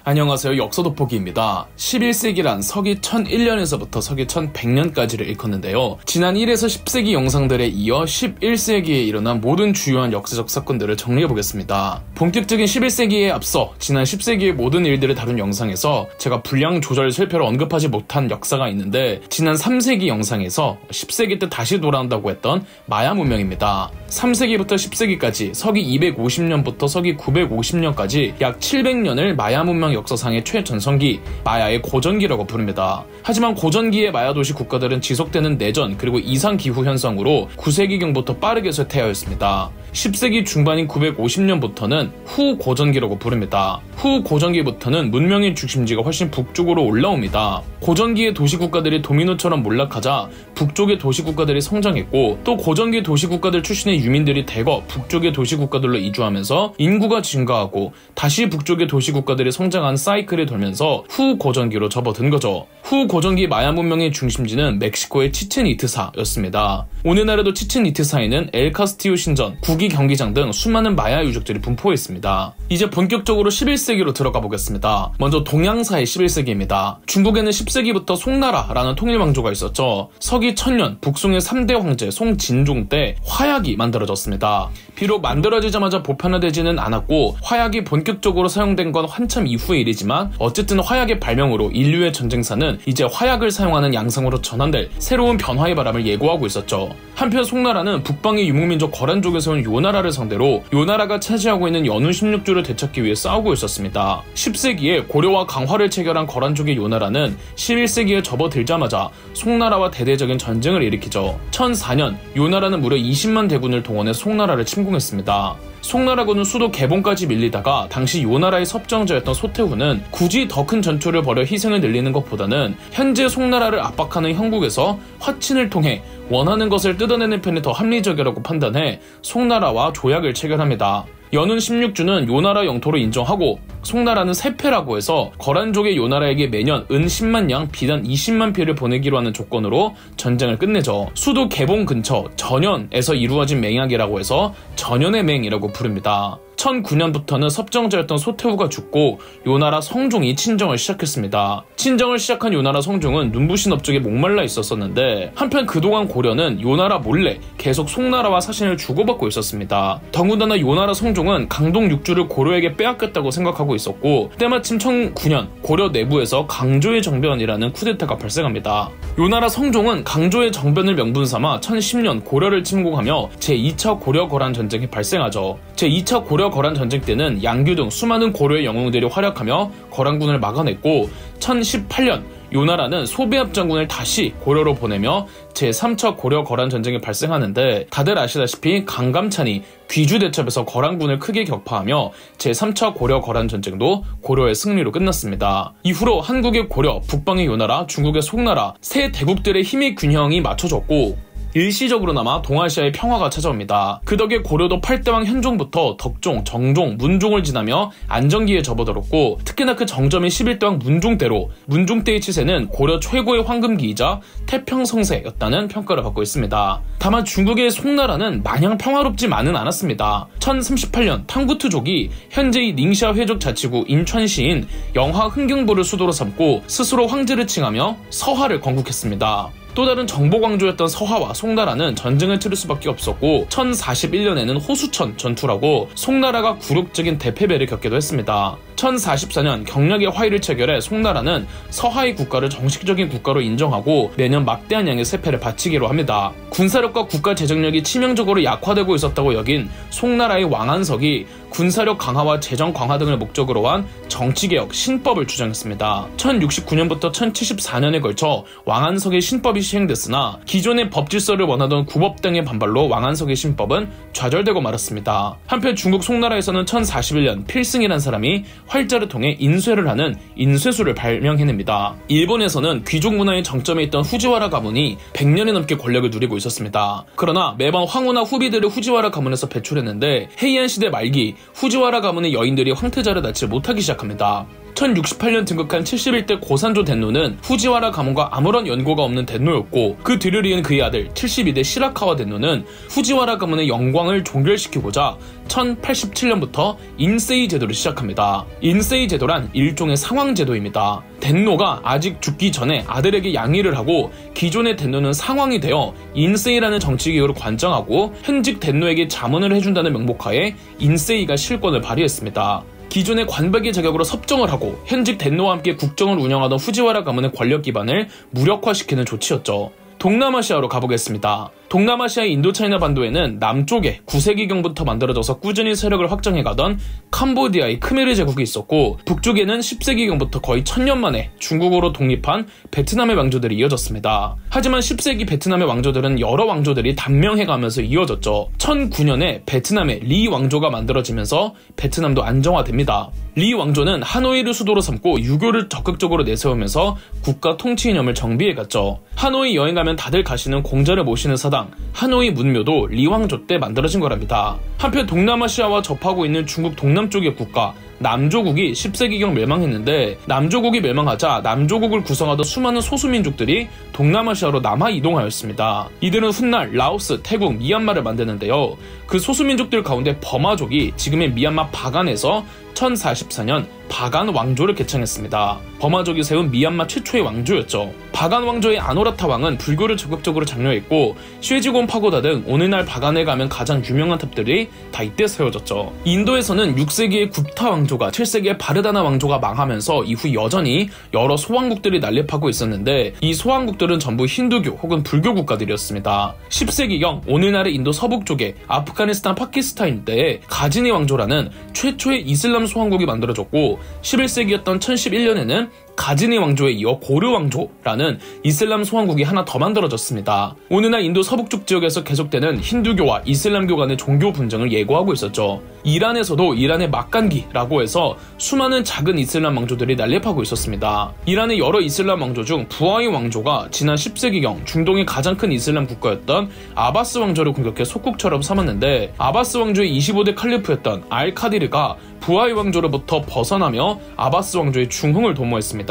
안녕하세요. 역사돋보기입니다. 11세기란 서기 1001년에서부터 서기 1100년까지를 일컫는데요. 지난 1에서 10세기 영상들에 이어 11세기에 일어난 모든 주요한 역사적 사건들을 정리해보겠습니다. 본격적인 11세기에 앞서 지난 10세기의 모든 일들을 다룬 영상에서 제가 분량 조절 실패로 언급하지 못한 역사가 있는데, 지난 3세기 영상에서 10세기 때 다시 돌아온다고 했던 마야 문명입니다. 3세기부터 10세기까지 서기 250년부터 서기 950년까지 약 700년을 마야 문명 역사상의 최전성기, 마야의 고전기라고 부릅니다. 하지만 고전기의 마야 도시 국가들은 지속되는 내전 그리고 이상 기후 현상으로 9세기경부터 빠르게 쇠퇴하였습니다. 10세기 중반인 950년부터는 후 고전기라고 부릅니다. 후 고전기부터는 문명의 중심지가 훨씬 북쪽으로 올라옵니다. 고전기의 도시 국가들이 도미노처럼 몰락하자 북쪽의 도시 국가들이 성장했고, 또 고전기 도시 국가들 출신의 유민들이 대거 북쪽의 도시 국가들로 이주하면서 인구가 증가하고 다시 북쪽의 도시 국가들이 성장한 사이클이 돌면서 후 고전기로 접어든 거죠. 후 고전기 마야 문명의 중심지는 멕시코의 치첸 이트사였습니다. 오늘날에도 치첸 이트사에는 엘 카스티유 신전, 구기 경기장 등 수많은 마야 유적들이 분포해 있습니다. 이제 본격적으로 11세기로 들어가 보겠습니다. 먼저 동양사의 11세기입니다. 중국에는 10세기부터 송나라라는 통일왕조가 있었죠. 서기 1000년 북송의 3대 황제 송진종 때 화약이 만들어졌습니다. 비록 만들어지자마자 보편화되지는 않았고 화약이 본격적으로 사용된 건 한참 이후의 일이지만, 어쨌든 화약의 발명으로 인류의 전쟁사는 이제 화약을 사용하는 양상으로 전환될 새로운 변화의 바람을 예고하고 있었죠. 한편 송나라는 북방의 유목민족 거란족에서 온 요나라를 상대로 요나라가 차지하고 있는 연운 16주를 되찾기 위해 싸우고 있었습니다. 10세기에 고려와 강화를 체결한 거란족의 요나라는 11세기에 접어들자마자 송나라와 대대적인 전쟁을 일으키죠. 1004년 요나라는 무려 20만 대군을 동원해 송나라를 침공했습니다. 송나라군은 수도 개봉까지 밀리다가 당시 요나라의 섭정자였던 소태후는 굳이 더 큰 전투를 벌여 희생을 늘리는 것보다는 현재 송나라를 압박하는 형국에서 화친을 통해 원하는 것을 뜯어내는 편이 더 합리적이라고 판단해 송나라와 조약을 체결합니다. 연운 16주는 요나라 영토로 인정하고, 송나라는 세패라고 해서 거란족의 요나라에게 매년 은 10만 양, 비단 20만 피를 보내기로 하는 조건으로 전쟁을 끝내죠. 수도 개봉 근처 전연에서 이루어진 맹약이라고 해서 전연의 맹이라고 부릅니다. 1009년부터는 섭정자였던 소태후가 죽고 요나라 성종이 친정을 시작했습니다. 친정을 시작한 요나라 성종은 눈부신 업적에 목말라 있었었는데, 한편 그동안 고려는 요나라 몰래 계속 송나라와 사신을 주고받고 있었습니다. 더군다나 요나라 성종은 강동 6주를 고려에게 빼앗겼다고 생각하고 있었고, 때마침 1009년 고려 내부에서 강조의 정변이라는 쿠데타가 발생합니다. 요나라 성종은 강조의 정변을 명분삼아 1010년 고려를 침공하며 제2차 고려 거란 전쟁이 발생하죠. 제2차 고려 거란 전쟁 때는 양규 등 수많은 고려의 영웅들이 활약하며 거란군을 막아냈고, 1018년 요나라는 소배합 장군을 다시 고려로 보내며 제3차 고려 거란 전쟁이 발생하는데, 다들 아시다시피 강감찬이 귀주 대첩에서 거란군을 크게 격파하며 제3차 고려 거란 전쟁도 고려의 승리로 끝났습니다. 이후로 한국의 고려, 북방의 요나라, 중국의 송나라 세 대국들의 힘의 균형이 맞춰졌고, 일시적으로나마 동아시아의 평화가 찾아옵니다. 그 덕에 고려도 8대왕 현종부터 덕종, 정종, 문종을 지나며 안정기에 접어들었고, 특히나 그 정점인 11대왕 문종 때로 문종 때의 치세는 고려 최고의 황금기이자 태평성세였다는 평가를 받고 있습니다. 다만 중국의 송나라는 마냥 평화롭지만은 않았습니다. 1038년 탕구투족이 현재의 닝샤 회족 자치구 인천시인 영하 흥경부를 수도로 삼고 스스로 황제를 칭하며 서하를 건국했습니다. 또 다른 정복왕조였던 서하와 송나라는 전쟁을 치를 수밖에 없었고, 1041년에는 호수천 전투라고 송나라가 굴욕적인 대패배를 겪기도 했습니다. 1044년 경력의 화의를 체결해 송나라는 서하의 국가를 정식적인 국가로 인정하고 매년 막대한 양의 세패를 바치기로 합니다. 군사력과 국가 재정력이 치명적으로 약화되고 있었다고 여긴 송나라의 왕안석이 군사력 강화와 재정 강화 등을 목적으로 한 정치개혁 신법을 주장했습니다. 1069년부터 1074년에 걸쳐 왕안석의 신법이 시행됐으나 기존의 법질서를 원하던 구법 등의 반발로 왕안석의 신법은 좌절되고 말았습니다. 한편 중국 송나라에서는 1041년 필승이란 사람이 활자를 통해 인쇄를 하는 인쇄술을 발명해냅니다. 일본에서는 귀족 문화의 정점에 있던 후지와라 가문이 100년이 넘게 권력을 누리고 있었습니다. 그러나 매번 황후나 후비들을 후지와라 가문에서 배출했는데, 헤이안 시대 말기 후지와라 가문의 여인들이 황태자를 낳지 못하기 시작합니다. 1068년 등극한 71대 고산조 덴노는 후지와라 가문과 아무런 연고가 없는 덴노였고, 그 뒤를 이은 그의 아들 72대 시라카와 덴노는 후지와라 가문의 영광을 종결시키고자 1087년부터 인세이 제도를 시작합니다. 인세이 제도란 일종의 상황제도입니다. 덴노가 아직 죽기 전에 아들에게 양위를 하고 기존의 덴노는 상황이 되어 인세이라는 정치기구를 관장하고 현직 덴노에게 자문을 해준다는 명목하에 인세이가 실권을 발휘했습니다. 기존의 관백의 자격으로 섭정을 하고 현직 덴노와 함께 국정을 운영하던 후지와라 가문의 권력 기반을 무력화시키는 조치였죠. 동남아시아로 가보겠습니다. 동남아시아의 인도차이나 반도에는 남쪽에 9세기경부터 만들어져서 꾸준히 세력을 확장해가던 캄보디아의 크메르 제국이 있었고, 북쪽에는 10세기경부터 거의 1000년 만에 중국으로 독립한 베트남의 왕조들이 이어졌습니다. 하지만 10세기 베트남의 왕조들은 여러 왕조들이 단명해가면서 이어졌죠. 1009년에 베트남의 리 왕조가 만들어지면서 베트남도 안정화됩니다. 리 왕조는 하노이를 수도로 삼고 유교를 적극적으로 내세우면서 국가 통치 이념을 정비해갔죠. 하노이 여행가면 다들 가시는 공자를 모시는 사당 하노이 문묘도 리 왕조 때 만들어진 거랍니다. 한편 동남아시아와 접하고 있는 중국 동남쪽의 국가 남조국이 10세기경 멸망했는데, 남조국이 멸망하자 남조국을 구성하던 수많은 소수민족들이 동남아시아로 남하 이동하였습니다. 이들은 훗날 라오스, 태국, 미얀마를 만드는데요. 그 소수민족들 가운데 버마족이 지금의 미얀마 바간에서 1044년 바간 왕조를 개창했습니다. 버마족이 세운 미얀마 최초의 왕조였죠. 바간 왕조의 아노라타 왕은 불교를 적극적으로 장려했고, 쉐지곤 파고다 등 오늘날 바간에 가면 가장 유명한 탑들이 다 이때 세워졌죠. 인도에서는 6세기의 굽타 왕조가 7세기의 바르다나 왕조가 망하면서 이후 여전히 여러 소왕국들이 난립하고 있었는데, 이 소왕국들은 전부 힌두교 혹은 불교 국가들이었습니다. 10세기경 오늘날의 인도 서북쪽에 아프가니스탄, 파키스탄 때에 가지니 왕조라는 최초의 이슬람 소왕국이 만들어졌고, 11세기였던 1011년에는 가지니 왕조에 이어 고르 왕조라는 이슬람 소왕국이 하나 더 만들어졌습니다. 오늘날 인도 서북쪽 지역에서 계속되는 힌두교와 이슬람교 간의 종교 분쟁을 예고하고 있었죠. 이란에서도 이란의 막간기라고 해서 수많은 작은 이슬람 왕조들이 난립하고 있었습니다. 이란의 여러 이슬람 왕조 중 부하이 왕조가 지난 10세기경 중동의 가장 큰 이슬람 국가였던 아바스 왕조를 공격해 속국처럼 삼았는데, 아바스 왕조의 25대 칼리프였던 알-카디르가 부하이 왕조로부터 벗어나며 아바스 왕조의 중흥을 도모했습니다.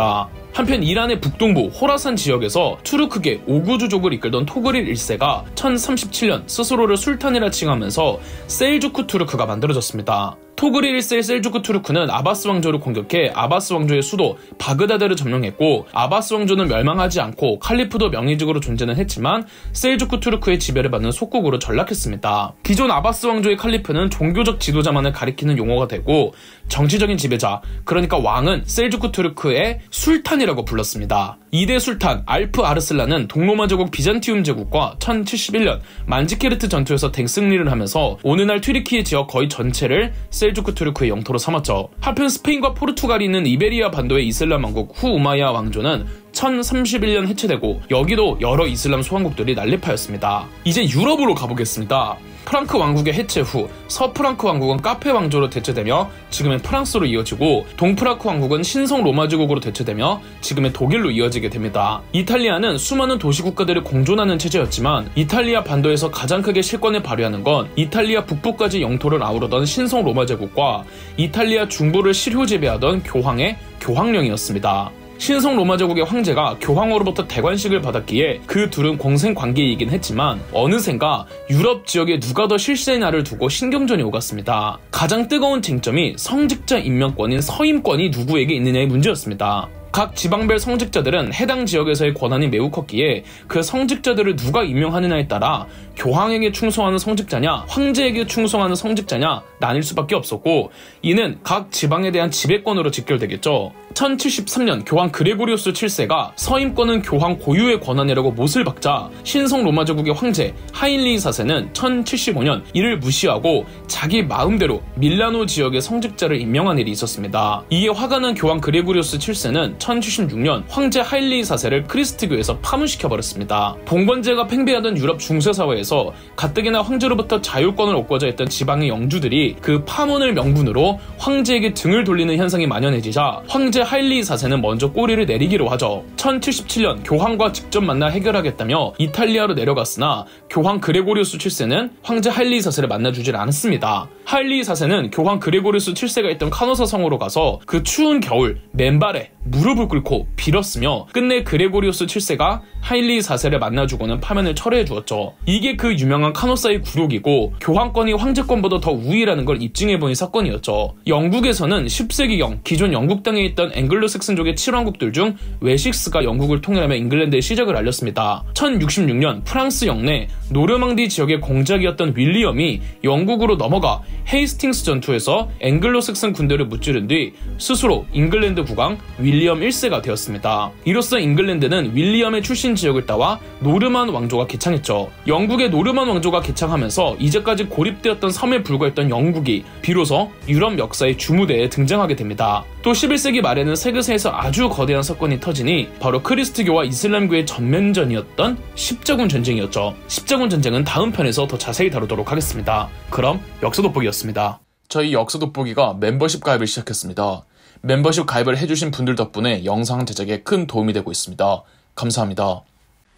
한편 이란의 북동부 호라산 지역에서 투르크계 오구주족을 이끌던 토그릴 1세가 1037년 스스로를 술탄이라 칭하면서 셀주크 투르크가 만들어졌습니다. 토그릴 1세의 셀주크 투르크는 아바스 왕조를 공격해 아바스 왕조의 수도 바그다드를 점령했고, 아바스 왕조는 멸망하지 않고 칼리프도 명의직으로 존재는 했지만 셀주크 투르크의 지배를 받는 속국으로 전락했습니다. 기존 아바스 왕조의 칼리프는 종교적 지도자만을 가리키는 용어가 되고, 정치적인 지배자, 그러니까 왕은 셀주크 투르크의 술탄이라고 불렀습니다. 2대 술탄 알프 아르슬란은 동로마 제국 비잔티움 제국과 1071년 만지케르트 전투에서 대승리를 하면서 오늘날 튀르키예 지역 거의 전체를 셀주크 투르크의 영토로 삼았죠. 한편 스페인과 포르투갈이 있는 이베리아 반도의 이슬람 왕국 후우마야 왕조는 1031년 해체되고, 여기도 여러 이슬람 소왕국들이 난립하였습니다. 이제 유럽으로 가보겠습니다. 프랑크 왕국의 해체 후 서프랑크 왕국은 카페 왕조로 대체되며 지금의 프랑스로 이어지고, 동프랑크 왕국은 신성 로마 제국으로 대체되며 지금의 독일로 이어지게 됩니다. 이탈리아는 수많은 도시 국가들이 공존하는 체제였지만, 이탈리아 반도에서 가장 크게 실권을 발휘하는 건 이탈리아 북부까지 영토를 아우르던 신성 로마 제국과 이탈리아 중부를 실효 지배하던 교황의 교황령이었습니다. 신성 로마 제국의 황제가 교황으로부터 대관식을 받았기에 그 둘은 공생 관계이긴 했지만, 어느샌가 유럽 지역에 누가 더 실세의 날을 두고 신경전이 오갔습니다. 가장 뜨거운 쟁점이 성직자 임명권인 서임권이 누구에게 있느냐의 문제였습니다. 각 지방별 성직자들은 해당 지역에서의 권한이 매우 컸기에 그 성직자들을 누가 임명하느냐에 따라 교황에게 충성하는 성직자냐, 황제에게 충성하는 성직자냐 나뉠 수밖에 없었고, 이는 각 지방에 대한 지배권으로 직결되겠죠. 1073년 교황 그레고리우스 7세가 서임권은 교황 고유의 권한이라고 못을 박자, 신성 로마 제국의 황제 하인리 4세는 1075년 이를 무시하고 자기 마음대로 밀라노 지역의 성직자를 임명한 일이 있었습니다. 이에 화가 난 교황 그레고리우스 7세는 1076년 황제 하인리 4세를 크리스트교에서 파문시켜버렸습니다. 봉건제가 팽배하던 유럽 중세사회에서 가뜩이나 황제로부터 자율권을 얻고자 했던 지방의 영주들이 그 파문을 명분으로 황제에게 등을 돌리는 현상이 만연해지자 황제 하일리 4세는 먼저 꼬리를 내리기로 하죠. 1077년 교황과 직접 만나 해결하겠다며 이탈리아로 내려갔으나 교황 그레고리우스 7세는 황제 하일리 4세를 만나주질 않았습니다. 하일리 4세는 교황 그레고리우스 7세가 있던 카노사 성으로 가서 그 추운 겨울 맨발에 무릎을 꿇고 빌었으며 끝내 그레고리우스 7세가 하일리 4세를 만나주고는 파면을 철회해 주었죠. 이게 그 유명한 카노사의 굴욕이고 교황권이 황제권보다 더 우위라는 걸 입증해보인 사건이었죠. 영국에서는 10세기경 기존 영국 땅에 있던 앵글로색슨족의 7왕국들 중 웨식스가 영국을 통일하며 잉글랜드의 시작을 알렸습니다. 1066년 프랑스 영내 노르망디 지역의 공작이었던 윌리엄이 영국으로 넘어가 헤이스팅스 전투에서 앵글로색슨 군대를 무찌른 뒤 스스로 잉글랜드 국왕 윌리엄 1세가 되었습니다. 이로써 잉글랜드는 윌리엄의 출신 지역을 따와 노르만 왕조가 개창했죠. 영국의 노르만 왕조가 개창하면서 이제까지 고립되었던 섬에 불과했던 영국이 비로소 유럽 역사의 주무대에 등장하게 됩니다. 또 11세기 말에는 세계사에서 아주 거대한 사건이 터지니 바로 크리스트교와 이슬람교의 전면전이었던 십자군 전쟁이었죠. 십자군 전쟁은 다음 편에서 더 자세히 다루도록 하겠습니다. 그럼 역사 돋보기였습니다. 저희 역사 돋보기가 멤버십 가입을 시작했습니다. 멤버십 가입을 해주신 분들 덕분에 영상 제작에 큰 도움이 되고 있습니다. 감사합니다.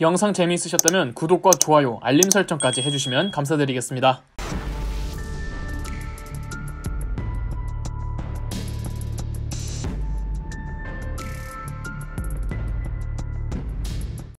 영상 재미있으셨다면 구독과 좋아요, 알림 설정까지 해주시면 감사드리겠습니다.